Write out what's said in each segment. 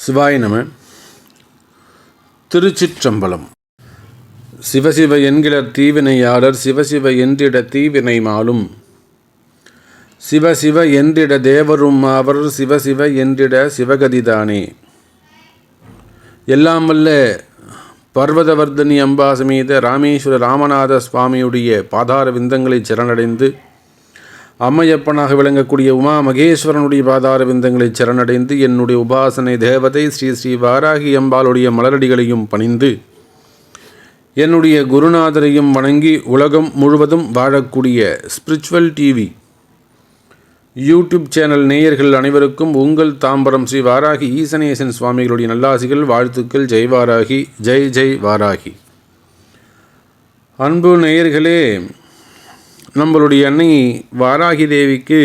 சிவாய நம. திருச்சிற்றம்பலம். சிவசிவ என்கிற தீவினையாளர் சிவசிவ என்றிட தீவினை மாலும் சிவசிவ என்றிட தேவரும் அவர் சிவசிவ என்றிட சிவகதிதானே. எல்லாம் வல்ல பர்வதவர்தனி அம்பா சமேத ராமேஸ்வர ராமநாத சுவாமியுடைய பாதார விந்தங்களை சரணடைந்து, அம்மையப்பனாக விளங்கக்கூடிய உமா மகேஸ்வரனுடைய பாதார விந்தங்களை சரணடைந்து, என்னுடைய உபாசனை தேவதை ஸ்ரீ ஸ்ரீ வாராகி அம்பாளுடைய மலரடிகளையும் பணிந்து, என்னுடைய குருநாதரையும் வணங்கி, உலகம் முழுவதும் வாழக்கூடிய ஸ்பிரிச்சுவல் டிவி யூடியூப் சேனல் நேயர்கள் அனைவருக்கும் உங்கள் தாம்பரம் ஸ்ரீ வாராகி ஈசனேசன் சுவாமிகளுடைய நல்லாசிகள், வாழ்த்துக்கள். ஜெய் வாராகி, ஜெய் ஜெய் வாராகி. அன்பு நேயர்களே, நம்மளுடைய அன்னை வாராகி தேவிக்கு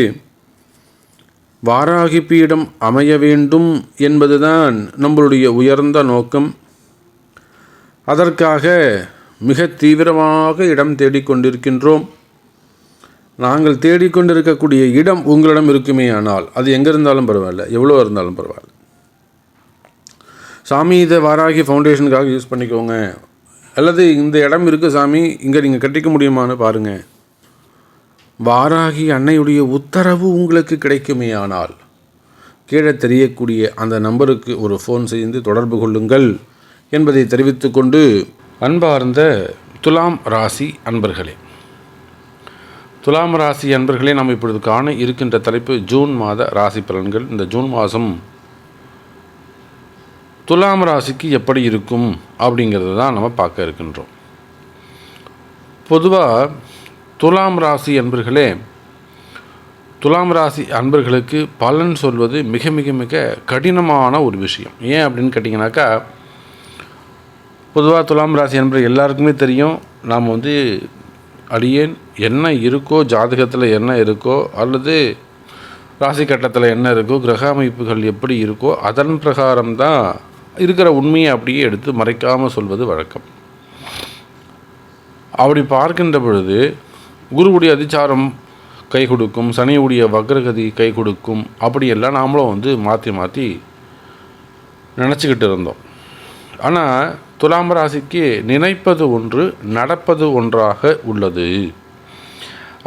வாராகி பீடம் அமைய வேண்டும் என்பதுதான் நம்மளுடைய உயர்ந்த நோக்கம். அதற்காக மிக தீவிரமாக இடம் தேடிக்கொண்டிருக்கின்றோம். நாங்கள் தேடிக்கொண்டிருக்கக்கூடிய இடம் உங்களிடம் இருக்குமே ஆனால் அது எங்கே இருந்தாலும் பரவாயில்ல, எவ்வளோ இருந்தாலும் பரவாயில்ல. சாமி இதை வாராகி ஃபவுண்டேஷனுக்காக யூஸ் பண்ணிக்கோங்க, அல்லது இந்த இடம் இருக்குது சாமி இங்கே நீங்கள் கட்டிக்க முடியுமான்னு பாருங்கள். வாராகி அன்னையுடைய உத்தரவு உங்களுக்கு கிடைக்குமே ஆனால் கீழே தெரியக்கூடிய அந்த நம்பருக்கு ஒரு ஃபோன் செய்து தொடர்பு கொள்ளுங்கள் என்பதை தெரிவித்துக்கொண்டு, அன்பார்ந்த துலாம் ராசி அன்பர்களே, துலாம் ராசி அன்பர்களே, நாம் இப்பொழுது காண இருக்கின்ற தலைப்பு ஜூன் மாத ராசி பலன்கள். இந்த ஜூன் மாதம் துலாம் ராசிக்கு எப்படி இருக்கும் அப்படிங்கிறது தான் நம்ம பார்க்க இருக்கின்றோம். பொதுவாக துலாம் ராசி அன்பர்களே, துலாம் ராசி அன்பர்களுக்கு பலன் சொல்வது மிக மிக மிக கடினமான ஒரு விஷயம். ஏன் அப்படின்னு கேட்டிங்கனாக்கா, பொதுவாக துலாம் ராசி அன்பர்கள் எல்லாருக்குமே தெரியும், நாம் அடியேன் என்ன இருக்கோ, ஜாதகத்தில் என்ன இருக்கோ, அல்லது ராசி கட்டத்தில் என்ன இருக்கோ, கிரக அமைப்புகள் எப்படி இருக்கோ, அதன் பிரகாரம்தான் இருக்கிற உண்மையை அப்படியே எடுத்து மறைக்காமல் சொல்வது வழக்கம். அப்படி பார்க்கின்ற பொழுது குருவுடைய அதிச்சாரம் கை கொடுக்கும், சனியுடைய வக்ரகதி கை கொடுக்கும், அப்படியெல்லாம் நாமளும் மாற்றி மாற்றி நினச்சிக்கிட்டு இருந்தோம். ஆனால் துலாம் ராசிக்கு நினைப்பது ஒன்று, நடப்பது ஒன்றாக உள்ளது.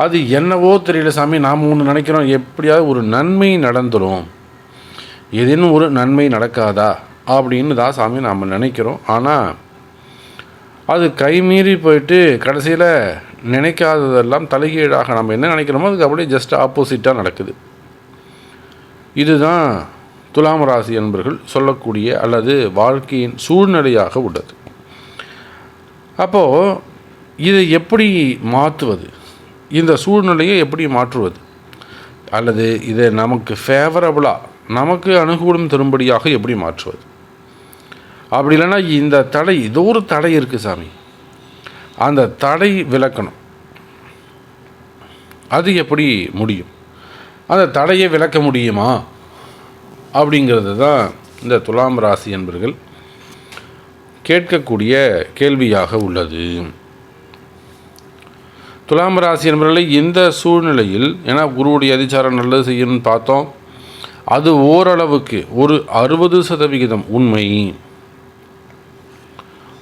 அது என்னவோ தெரியல சாமி, நாம் ஒன்று நினைக்கிறோம், எப்படியாவது ஒரு நன்மை நடந்துடும், ஏதேனும் ஒரு நன்மை நடக்காதா அப்படின்னு தான் சாமி நாம் நினைக்கிறோம். ஆனால் அது கைமீறி போயிட்டு கடைசியில் நினைக்காததெல்லாம் தலைகீழாக நம்ம என்ன நினைக்கிறோமோ அதுக்கு அப்படியே ஜஸ்ட் ஆப்போசிட்டாக நடக்குது. இதுதான் துலாம் ராசி என்பர்கள் சொல்லக்கூடிய அல்லது வாழ்க்கையின் சூழ்நிலையாக உள்ளது. அப்போது இதை எப்படி மாற்றுவது, இந்த சூழ்நிலையை எப்படி மாற்றுவது, அல்லது இதை நமக்கு ஃபேவரபுளாக நமக்கு அனுகூலம் தரும்படியாக எப்படி மாற்றுவது? அப்படி இல்லைன்னா இந்த தடை, ஏதோ ஒரு தடை இருக்குது சாமி, அந்த தடை விலக்கணும். அது எப்படி முடியும், அந்த தடையை விலக்க முடியுமா அப்படிங்கிறது தான் இந்த துலாம் ராசி என்பர்கள் கேட்கக்கூடிய கேள்வியாக உள்ளது. துலாம் ராசி என்பவர்களை இந்த சூழ்நிலையில், ஏன்னா குருவுடைய அதிச்சாரம் நல்லது செய்யணும்னு பார்த்தோம், அது ஓரளவுக்கு ஒரு 60% உண்மை.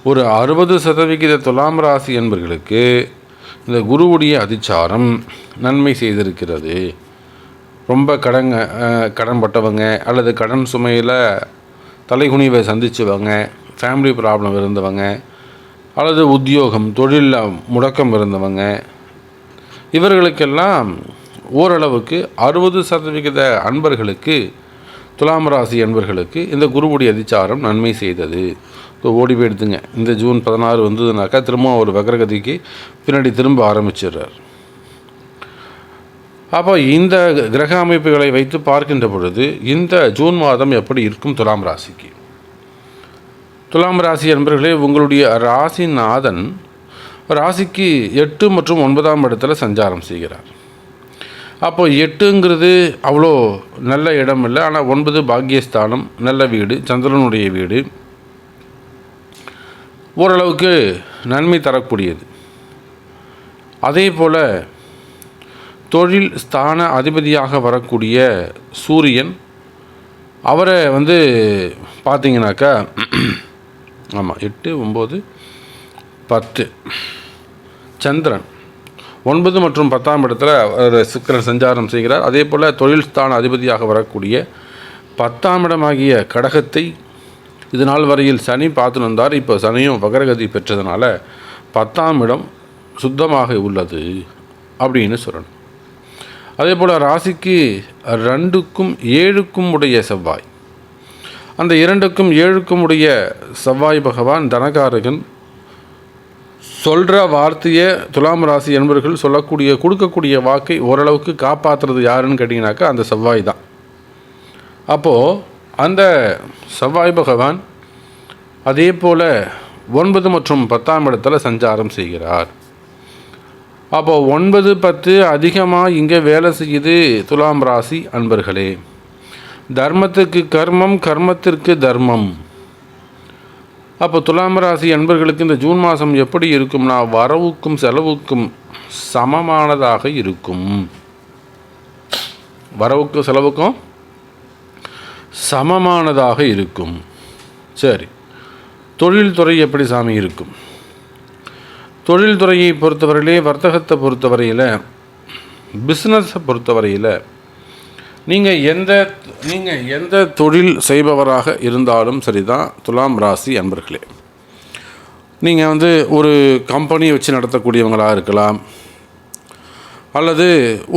ஒரு 60% துலாம் ராசி என்பர்களுக்கு இந்த குருவுடைய அதிச்சாரம் நன்மை செய்திருக்கிறது. ரொம்ப கடன்பட்டவங்க, அல்லது கடன் சுமையில் தலைகுனிவை சந்திச்சவங்க, ஃபேமிலி ப்ராப்ளம் இருந்தவங்க, அல்லது உத்தியோகம் தொழிலில் முடக்கம் இருந்தவங்க, இவர்களுக்கெல்லாம் ஓரளவுக்கு 60% அன்பர்களுக்கு, துலாம் ராசி அன்பர்களுக்கு இந்த குருவுடைய அதிச்சாரம் நன்மை செய்தது. ஓடி போயிடுதுங்க. இந்த ஜூன் 16 வந்ததுனாக்கா திரும்ப ஒரு வக்ரகதிக்கு பின்னாடி திரும்ப ஆரம்பிச்சிடுறார். அப்போ இந்த கிரக அமைப்புகளை வைத்து பார்க்கின்ற பொழுது இந்த ஜூன் மாதம் எப்படி இருக்கும் துலாம் ராசிக்கு? துலாம் ராசி என்பர்களே, உங்களுடைய ராசிநாதன் ராசிக்கு 8 மற்றும் 9ஆம் இடத்துல சஞ்சாரம் செய்கிறார். அப்போ 8ங்கிறது அவ்வளோ நல்ல இடம் இல்லை, ஆனால் 9 பாக்கியஸ்தானம், நல்ல வீடு, சந்திரனுடைய வீடு, ஓரளவுக்கு நன்மை தரக்கூடியது. அதே போல் தொழில் ஸ்தான அதிபதியாக வரக்கூடிய சூரியன், அவரை வந்து பார்த்தீங்கன்னாக்கா ஆமாம் 8, 9, 10 சந்திரன் 9 மற்றும் 10ஆம் இடத்துல சுக்கிரன் சஞ்சாரம் செய்கிறார். அதே போல் தொழில் ஸ்தான அதிபதியாக வரக்கூடிய 10ஆம் இடமாகிய கடகத்தை இது நாள் வரையில் சனி பார்த்துன்னு வந்தார். இப்போ சனியும் வக்ரகதி பெற்றதுனால 10ஆம் இடம் சுத்தமாக உள்ளது அப்படின்னு சொல்லணும். அதே போல் ராசிக்கு 2க்கும் 7க்கும் உடைய செவ்வாய், அந்த 2க்கும் 7க்கும் உடைய செவ்வாய் பகவான் தனகாரகன். சொல்கிற வார்த்தையை துலாம் ராசி என்பவர்கள் கொடுக்கக்கூடிய வாக்கை ஓரளவுக்கு காப்பாற்றுறது யாருன்னு கேட்டிங்கனாக்கா அந்த செவ்வாய் தான். அப்போது அந்த செவ்வாய் பகவான் அதே போல் 9 மற்றும் 10ஆம் இடத்துல சஞ்சாரம் செய்கிறார். அப்போது 9, 10 அதிகமாக இங்கே வேலை செய்யுது துலாம் ராசி அன்பர்களே. தர்மத்துக்கு கர்மம், கர்மத்திற்கு தர்மம். அப்போ துலாம் ராசி அன்பர்களுக்கு இந்த ஜூன் மாதம் எப்படி இருக்கும்னா வரவுக்கும் செலவுக்கும் சமமானதாக இருக்கும். வரவுக்கும் செலவுக்கும் சமமானதாக இருக்கும். சரி, தொழில்துறை எப்படி சாமி இருக்கும்? தொழில்துறையை பொறுத்தவரையிலே, வர்த்தகத்தை பொறுத்தவரையில், பிஸ்னஸை பொறுத்தவரையில் நீங்கள் எந்த தொழில் செய்பவராக இருந்தாலும் சரிதான் துலாம் ராசி அன்பர்களே. நீங்கள் வந்து ஒரு கம்பெனியை வச்சு நடத்தக்கூடியவங்களாக இருக்கலாம், அல்லது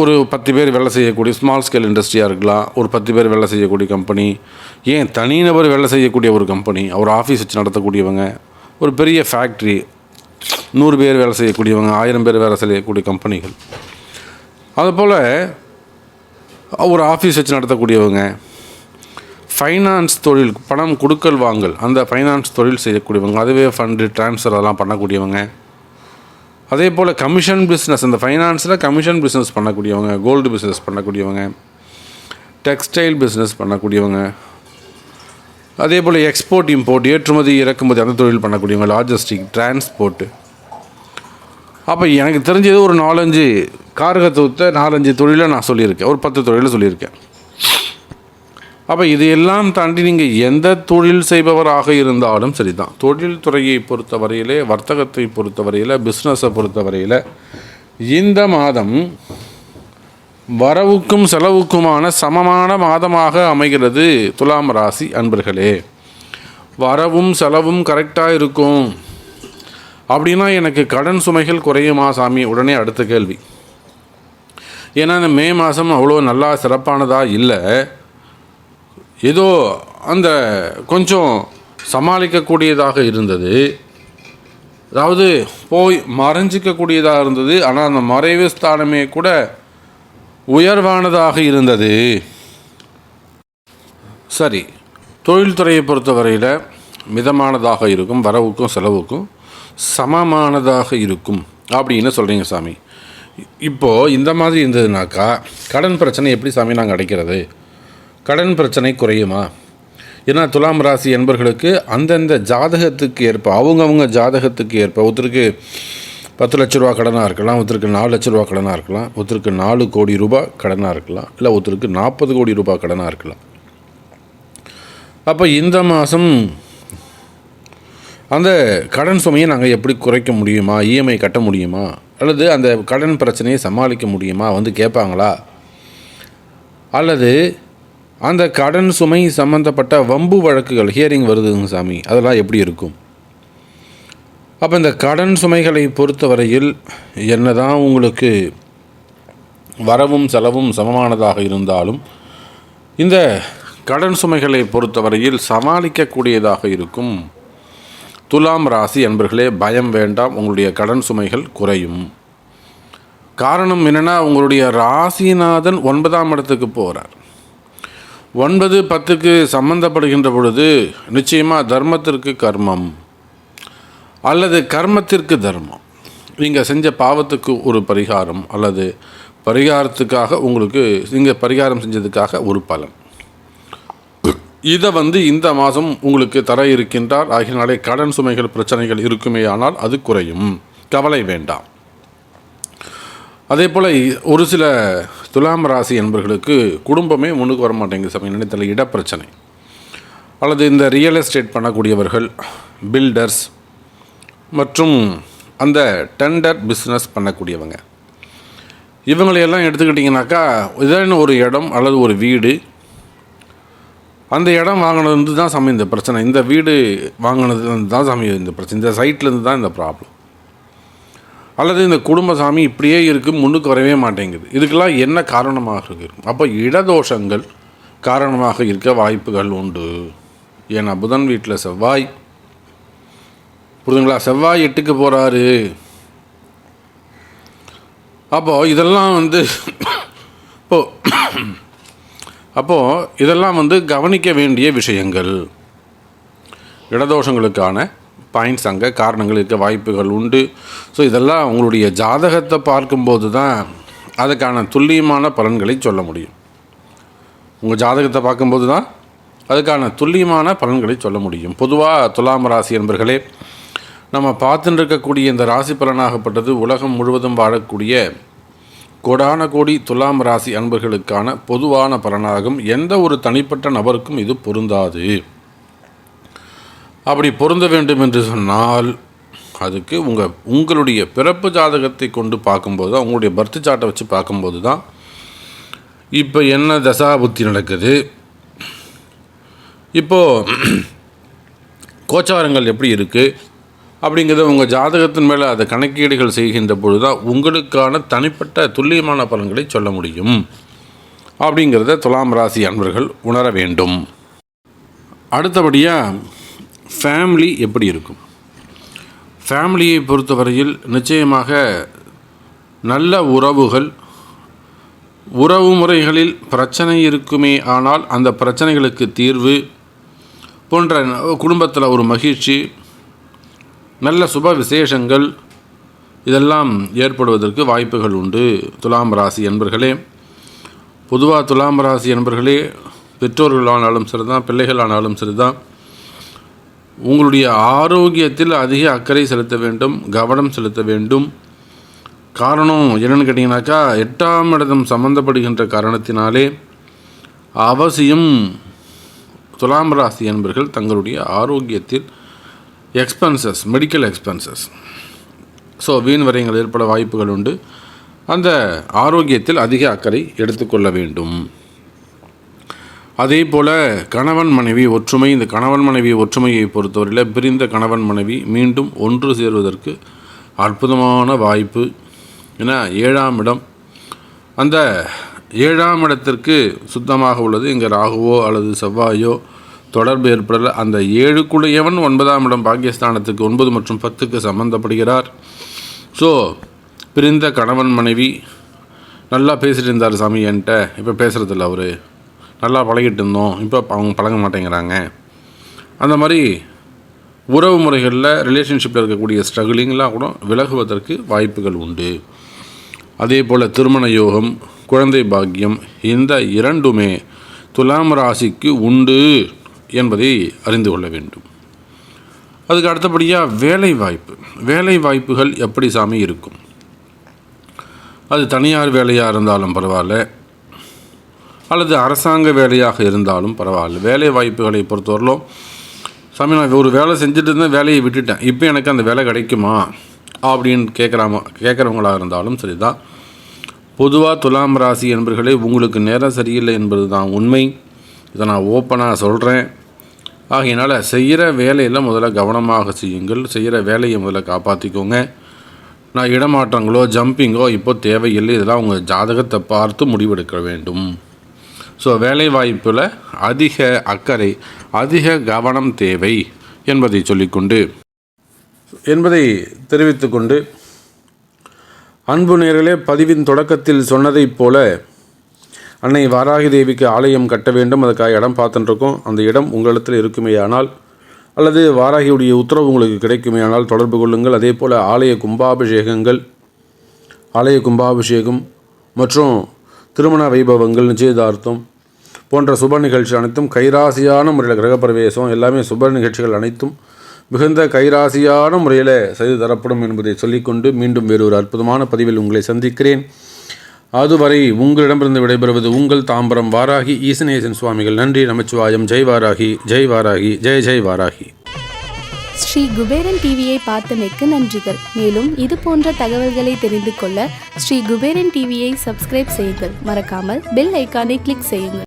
ஒரு 10 பேர் வேலை செய்யக்கூடிய ஸ்மால் ஸ்கேல் இண்டஸ்ட்ரியாக இருக்கலாம், ஒரு 10 பேர் வேலை செய்யக்கூடிய கம்பெனி, ஏன் தனிநபர் வேலை செய்யக்கூடிய ஒரு கம்பெனி, ஒரு ஆஃபீஸ் வச்சு நடத்தக்கூடியவங்க, ஒரு பெரிய ஃபேக்ட்ரி 100 பேர் வேலை செய்யக்கூடியவங்க, 1000 பேர் வேலை செய்யக்கூடிய கம்பெனிகள், அதுபோல் ஒரு ஆஃபீஸ் வச்சு நடத்தக்கூடியவங்க, ஃபைனான்ஸ் தொழில், பணம் கொடுக்கல் வாங்கல், அந்த ஃபைனான்ஸ் தொழில் செய்யக்கூடியவங்க, அதுவே ஃபண்டு ட்ரான்ஸ்ஃபர் அதெல்லாம் பண்ணக்கூடியவங்க, அதே போல் கமிஷன் பிஸ்னஸ், அந்த ஃபைனான்ஸில் கமிஷன் பிஸ்னஸ் பண்ணக்கூடியவங்க, கோல்டு பிஸ்னஸ் பண்ணக்கூடியவங்க, டெக்ஸ்டைல் பிஸ்னஸ் பண்ணக்கூடியவங்க, அதே போல் எக்ஸ்போர்ட் இம்போர்ட், ஏற்றுமதி இறக்குமதி அந்த தொழில் பண்ணக்கூடியவங்க, லாஜிஸ்டிக், டிரான்ஸ்போர்ட்டு. அப்போ எனக்கு தெரிஞ்சது ஒரு 4-5 காரகத்துவத்தை 4-5 தொழிலை நான் சொல்லியிருக்கேன், ஒரு 10 தொழிலை சொல்லியிருக்கேன். அப்போ இது எல்லாம் தாண்டி நீங்கள் எந்த தொழில் செய்பவராக இருந்தாலும் சரி தான், தொழில் துறையை பொறுத்தவரையிலே, வர்த்தகத்தை பொறுத்தவரையில், பிஸ்னஸை பொறுத்தவரையில் இந்த மாதம் வரவுக்கும் செலவுக்குமான சமமான மாதமாக அமைகிறது துலாம் ராசி அன்பர்களே. வரவும் செலவும் கரெக்டாக இருக்கும் அப்படின்னா எனக்கு கடன் சுமைகள் குறையுமா சாமி? உடனே அடுத்த கேள்வி. ஏன்னா இந்த மே மாதம் அவ்வளோ நல்லா சிறப்பானதாக இல்லை, ஏதோ அந்த கொஞ்சம் சமாளிக்கக்கூடியதாக இருந்தது, அதாவது போய் மறைஞ்சிக்கக்கூடியதாக இருந்தது. ஆனால் அந்த மறைவு ஸ்தானமே கூட உயர்வானதாக இருந்தது. சரி, தொழில்துறையை பொறுத்தவரையில் மிதமானதாக இருக்கும், வரவுக்கும் செலவுக்கும் சமமானதாக இருக்கும் அப்படின்னு சொல்கிறீங்க சாமி. இப்போது இந்த மாதிரி இருந்ததுனாக்கா கடன் பிரச்சனை எப்படி சாமி நாங்கள் அடைக்கிறது? கடன் பிரச்சனை குறையுமா? ஏன்னா துலாம் ராசி என்பர்களுக்கு அந்தந்த ஜாதகத்துக்கு ஏற்ப, அவங்கவுங்க ஜாதகத்துக்கு ஏற்ப, ஒருத்தருக்கு 10 லட்ச ரூபா கடனாக இருக்கலாம், ஒருத்தருக்கு 4 லட்ச ரூபா கடனாக இருக்கலாம், ஒருத்தருக்கு 4 கோடி ரூபாய் கடனாக இருக்கலாம், இல்லை ஒருத்தருக்கு 40 கோடி ரூபாய் கடனாக இருக்கலாம். அப்போ இந்த மாதம் அந்த கடன் சுமையை நாங்கள் எப்படி குறைக்க முடியுமா? இஎம்ஐ கட்ட முடியுமா? அல்லது அந்த கடன் பிரச்சனையை சமாளிக்க முடியுமா வந்து கேட்பாங்களா? அல்லது அந்த கடன் சுமை சம்மந்தப்பட்ட வம்பு வழக்குகள் ஹியரிங் வருதுங்க சாமி, அதெல்லாம் எப்படி இருக்கும்? அப்போ இந்த கடன் சுமைகளை பொறுத்தவரையில் என்னதான் உங்களுக்கு வரவும் செலவும் சமமானதாக இருந்தாலும் இந்த கடன் சுமைகளை பொறுத்தவரையில் சமாளிக்கக்கூடியதாக இருக்கும் துலாம் ராசி அன்பர்களே. பயம் வேண்டாம், உங்களுடைய கடன் சுமைகள் குறையும். காரணம் என்னென்னா, உங்களுடைய ராசிநாதன் 9ஆம் இடத்துக்கு போகிறார். 9, 10க்கு சம்பந்தப்படுகின்ற பொழுது நிச்சயமாக தர்மத்திற்கு கர்மம் அல்லது கர்மத்திற்கு தர்மம், நீங்கள் செஞ்ச பாவத்துக்கு ஒரு பரிகாரம் அல்லது பரிகாரத்துக்காக உங்களுக்கு நீங்கள் பரிகாரம் செஞ்சதுக்காக ஒரு பலன், இதை இந்த மாதம் உங்களுக்கு தர இருக்கின்றார். ஆகினாலே கடன் சுமைகள் பிரச்சனைகள் இருக்குமே ஆனால் அது குறையும், கவலை வேண்டாம். அதே போல் ஒரு சில துலாம் ராசி என்பவர்களுக்கு குடும்பமே முன்னுக்கு வர மாட்டேங்குது சமயம் நினைத்தல இடப்பிரச்சனை, அல்லது இந்த ரியல் எஸ்டேட் பண்ணக்கூடியவர்கள், பில்டர்ஸ் மற்றும் அந்த டெண்டர் பிஸ்னஸ் பண்ணக்கூடியவங்க, இவங்களையெல்லாம் எடுத்துக்கிட்டிங்கனாக்கா இதான ஒரு இடம் அல்லது ஒரு வீடு, அந்த இடம் வாங்கினது தான் சாமி இந்த பிரச்சனை, இந்த வீடு வாங்கினது தான் சாமி இந்த பிரச்சனை, இந்த சைட்லேருந்து தான் இந்த ப்ராப்ளம், அல்லது இந்த குடும்ப சாமி இப்படியே இருக்குது முன்னுக்கு வரவே மாட்டேங்குது. இதுக்கெல்லாம் என்ன காரணமாக இருக்குது? அப்போ இடதோஷங்கள் காரணமாக இருக்க வாய்ப்புகள் உண்டு. ஏன்னா புதன் வீட்டில் செவ்வாய், புரிதுங்களா, செவ்வாய் 8க்கு போகிறாரு. அப்போது இதெல்லாம் இதெல்லாம் கவனிக்க வேண்டிய விஷயங்கள். இடதோஷங்களுக்கான பாயிண்ட்ஸ் அங்கே காரணங்கள் இருக்க வாய்ப்புகள் உண்டு. ஸோ இதெல்லாம் உங்களுடைய ஜாதகத்தை பார்க்கும்போது தான் அதுக்கான துல்லியமான பலன்களை சொல்ல முடியும். உங்கள் ஜாதகத்தை பார்க்கும்போது தான் அதுக்கான துல்லியமான பலன்களை சொல்ல முடியும். பொதுவாக துலாம் ராசி என்பர்களே, நம்ம பார்த்துட்டு இருக்கக்கூடிய இந்த ராசி பலனாகப்பட்டது உலகம் முழுவதும் வாழக்கூடிய கோடான கோடி துலாம் ராசி அன்பர்களுக்கான பொதுவான பலனாகும். எந்த ஒரு தனிப்பட்ட நபருக்கும் இது பொருந்தாது. அப்படி பொருந்த வேண்டும் என்று சொன்னால் அதுக்கு உங்களுடைய பிறப்பு ஜாதகத்தை கொண்டு பார்க்கும்போது தான், உங்களுடைய பர்த் சார்ட்டை வச்சு பார்க்கும்போது தான் இப்போ என்ன தசா புத்தி நடக்குது, இப்போது கோச்சாரங்கள் எப்படி இருக்குது அப்படிங்கிறத உங்கள் ஜாதகத்தின் மேலே அதை கணக்கீடுகள் செய்கின்ற பொழுது தான் உங்களுக்கான தனிப்பட்ட துல்லியமான பலன்களை சொல்ல முடியும் அப்படிங்கிறத துலாம் ராசி அன்பர்கள் உணர வேண்டும். அடுத்தபடியாக ஃபேமிலி எப்படி இருக்கும்? ஃபேமிலியை பொறுத்தவரையில் நிச்சயமாக நல்ல உறவுகள், உறவு முறைகளில் பிரச்சனை இருக்குமே ஆனால் அந்த பிரச்சனைகளுக்கு தீர்வு போன்ற குடும்பத்தில் ஒரு மகிழ்ச்சி, நல்ல சுப விசேஷங்கள் இதெல்லாம் ஏற்படுவதற்கு வாய்ப்புகள் உண்டு. துலாம் ராசி என்பர்களே, பொதுவாக துலாம் ராசி என்பர்களே, பெற்றோர்களானாலும் சரிதான், பிள்ளைகளானாலும் சரிதான், உங்களுடைய ஆரோக்கியத்தில் அதிக அக்கறை செலுத்த வேண்டும், கவனம் செலுத்த வேண்டும். காரணம் என்னென்னு கேட்டிங்கனாக்கா, 8ஆம் இடம் சம்பந்தப்படுகின்ற காரணத்தினாலே அவசியம் துலாம் ராசி என்பர்கள் தங்களுடைய ஆரோக்கியத்தில் எக்ஸ்பென்சஸ், மெடிக்கல் எக்ஸ்பென்சஸ், ஸோ வீண் விரயங்கள் ஏற்பட வாய்ப்புகள் உண்டு. அந்த ஆரோக்கியத்தில் அதிக அக்கறை எடுத்துக்கொள்ள வேண்டும். அதே போல் கணவன் மனைவி ஒற்றுமை, இந்த கணவன் மனைவி ஒற்றுமையை பொறுத்தவரையில் பிரிந்த கணவன் மனைவி மீண்டும் ஒன்று சேருவதற்கு அற்புதமான வாய்ப்பு. ஏன்னா 7ஆம் இடம், அந்த 7ஆம் இடத்திற்கு சுத்தமாக உள்ளது. இங்கே ராகுவோ அல்லது செவ்வாயோ தொடர்பு ஏற்படல. அந்த 7க்குடையவன் 9ஆம் இடம் பாகிஸ்தானத்துக்கு 9 மற்றும் 10க்கு சம்மந்தப்படுகிறார். ஸோ பிரிந்த கணவன் மனைவி நல்லா பேசிகிட்டு இருந்தார் சாமி என்கிட்ட, இப்போ பேசுகிறதில்ல, அவர் நல்லா பழகிட்டு இருந்தோம், இப்போ அவங்க பழக மாட்டேங்கிறாங்க. அந்த மாதிரி உறவு முறைகளில் ரிலேஷன்ஷிப்பில் இருக்கக்கூடிய ஸ்ட்ரகிளிங்லாம் கூட விலகுவதற்கு வாய்ப்புகள் உண்டு. அதே போல் திருமண யோகம், குழந்தை பாக்கியம், இந்த இரண்டுமே துலாம் ராசிக்கு உண்டு என்பதை அறிந்து கொள்ள வேண்டும். அதுக்கு அடுத்தபடியாக வேலை வாய்ப்புகள் எப்படி சாமி இருக்கும்? அது தனியார் வேலையாக இருந்தாலும் பரவாயில்ல, அல்லது அரசாங்க வேலையாக இருந்தாலும் பரவாயில்ல. வேலை வாய்ப்புகளை பொறுத்தவரையிலும் சாமி நான் ஒரு வேலை செஞ்சுட்டு இருந்தேன், வேலையை விட்டுட்டேன், இப்போ எனக்கு அந்த வேலை கிடைக்குமா அப்படின்னு கேட்குறவங்களாக இருந்தாலும் சரி தான். பொதுவாக துலாம் ராசி என்பர்களே, உங்களுக்கு நேரம் சரியில்லை என்பது தான் உண்மை. இதை நான் ஓப்பனாக சொல்கிறேன். ஆகையினால் செய்கிற வேலையில் முதல்ல கவனமாக செய்யுங்கள். செய்கிற வேலையை முதல்ல காப்பாற்றிக்கோங்க. நான் இடமாற்றங்களோ ஜம்பிங்கோ இப்போ தேவையில்லை. இதெல்லாம் உங்கள் ஜாதகத்தை பார்த்து முடிவெடுக்க வேண்டும். ஸோ வேலை வாய்ப்பில் அதிக அக்கறை, அதிக கவனம் தேவை என்பதை தெரிவித்துக்கொண்டு, அன்பு நேயர்களே, பதிவின் தொடக்கத்தில் சொன்னதைப் போல அன்னை வாராகி தேவிக்கு ஆலயம் கட்ட வேண்டும். அதுக்காக இடம் பார்த்துட்டுருக்கோம். அந்த இடம் உங்களிடத்தில் இருக்குமேயானால் அல்லது வாராகியுடைய உத்தரவு உங்களுக்கு கிடைக்குமேயானால் தொடர்பு கொள்ளுங்கள். அதே போல் ஆலய கும்பாபிஷேகம் மற்றும் திருமண வைபவங்கள், நிச்சயதார்த்தம் போன்ற சுப நிகழ்ச்சி அனைத்தும், கைராசியான முறையில் கிரகப்பிரவேசம், எல்லாமே சுப நிகழ்ச்சிகள் அனைத்தும் மிகுந்த கைராசியான முறையில் செய்து தரப்படும் என்பதை சொல்லிக்கொண்டு மீண்டும் வேறொரு அற்புதமான பதிவில் உங்களை சந்திக்கிறேன். அதுவரை உங்களிடமிருந்து விடைபெறுவது உங்கள் தாம்பரம் வாராகி ஈசனேசன் சுவாமிகள். நன்றி. நமச்சிவாயம். ஜெய் வாராகி, ஜெய் வாராகி, ஜெய் ஜெய் வாராகி. ஸ்ரீ குபேரன் டிவியை பார்த்தமைக்கு நன்றிகள். மேலும் இது போன்ற தகவல்களை தெரிந்து கொள்ள ஸ்ரீ குபேரன் டிவியை சப்ஸ்கிரைப் செய்யுங்கள். மறக்காமல் பெல் ஐக்கானை கிளிக் செய்யுங்கள்.